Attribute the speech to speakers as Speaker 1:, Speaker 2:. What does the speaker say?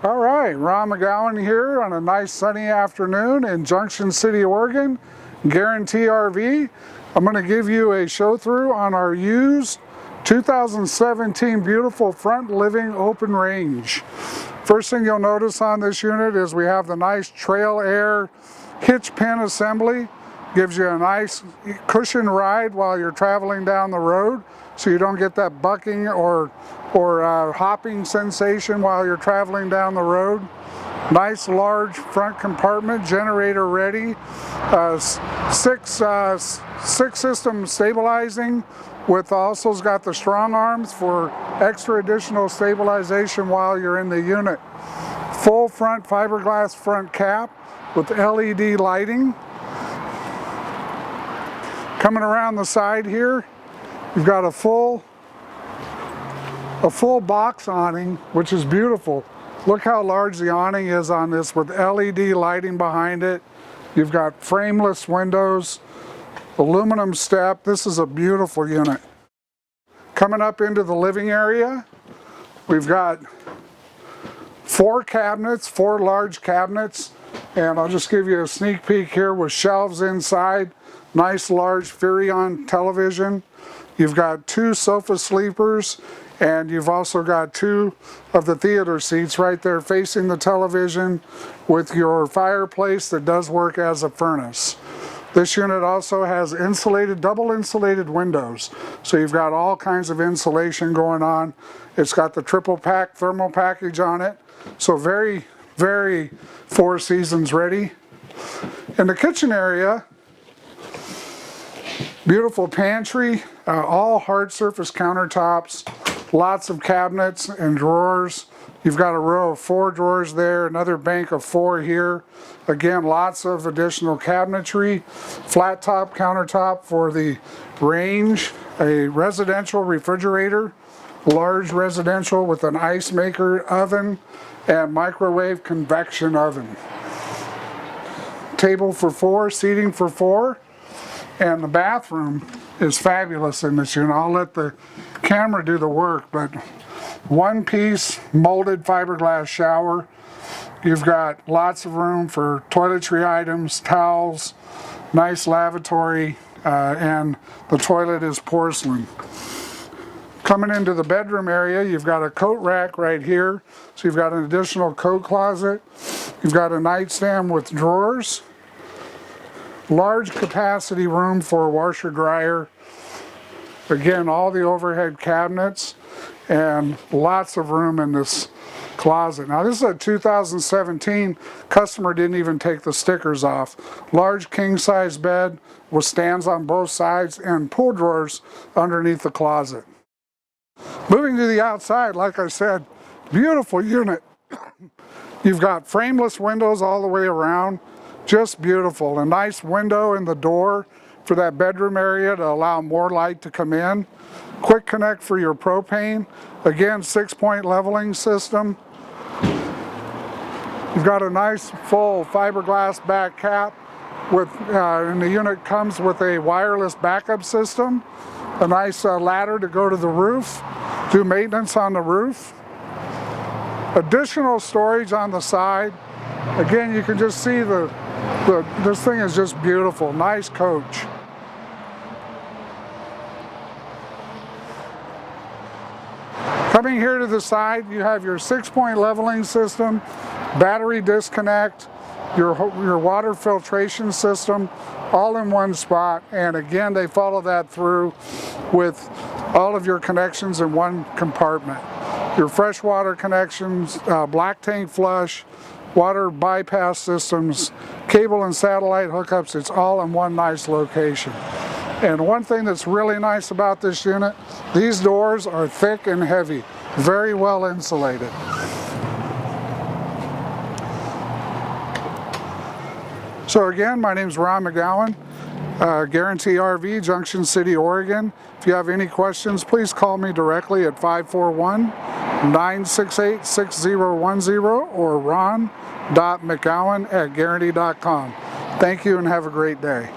Speaker 1: All right, Ron.McGowen here on a nice sunny afternoon in Junction City, Oregon, Guaranty RV. I'm going to give you a show through on our used 2017 beautiful front living open range. First thing you'll notice on this unit is we have the nice Trail Air hitch pin assembly. Gives you a nice cushion ride while you're traveling down the road, so you don't get that bucking or hopping sensation while you're traveling down the road. Nice large front compartment, generator ready, six system stabilizing, with also got the strong arms for extra additional stabilization while you're in the unit. Full front fiberglass front cap with LED lighting. Coming around the side here, you've got a full box awning, which is beautiful. Look how large the awning is on this with LED lighting behind it. You've got frameless windows, aluminum step. This is a beautiful unit. Coming up into the living area, we've got four large cabinets, and I'll just give you a sneak peek here with shelves inside. Nice large Furrion television. You've got two sofa sleepers, and you've also got two of the theater seats right there facing the television with your fireplace that does work as a furnace. This unit also has double insulated windows, so you've got all kinds of insulation going on. It's got the triple pack thermal package on it, so very, very Four Seasons ready. In the kitchen area, beautiful pantry, all hard surface countertops, lots of cabinets and drawers. You've got a row of 4 drawers there, another bank of 4 here. Again, lots of additional cabinetry, flat top countertop for the range, a residential refrigerator, large residential with an ice maker oven and microwave convection oven. Table for 4, seating for 4. And the bathroom is fabulous in this unit. I'll let the camera do the work, but one-piece molded fiberglass shower. You've got lots of room for toiletry items, towels, nice lavatory, and the toilet is porcelain. Coming into the bedroom area, you've got a coat rack right here, so you've got an additional coat closet. You've got a nightstand with drawers. Large capacity room for a washer dryer. Again, all the overhead cabinets and lots of room in this closet. Now this is a 2017, customer didn't even take the stickers off. Large king size bed with stands on both sides and pull drawers underneath the closet. Moving to the outside, like I said, beautiful unit. You've got frameless windows all the way around. Just beautiful. A nice window in the door for that bedroom area to allow more light to come in. Quick connect for your propane. Again, 6-point leveling system. You've got a nice full fiberglass back cap with, and the unit comes with a wireless backup system. A nice ladder to go to the roof, do maintenance on the roof. Additional storage on the side. Again, you can just see this thing is just beautiful. Nice coach. Coming here to the side, you have your 6-point leveling system, battery disconnect, your water filtration system, all in one spot. And again, they follow that through with all of your connections in one compartment. Your freshwater connections, black tank flush, water bypass systems, cable and satellite hookups, it's all in one nice location. And one thing that's really nice about this unit, these doors are thick and heavy, very well insulated. So again, my name is Ron.McGowen, Guaranty RV, Junction City, Oregon. If you have any questions, please call me directly at 541-968-6010 or Ron.McGowen at Guaranty.com. Thank you and have a great day.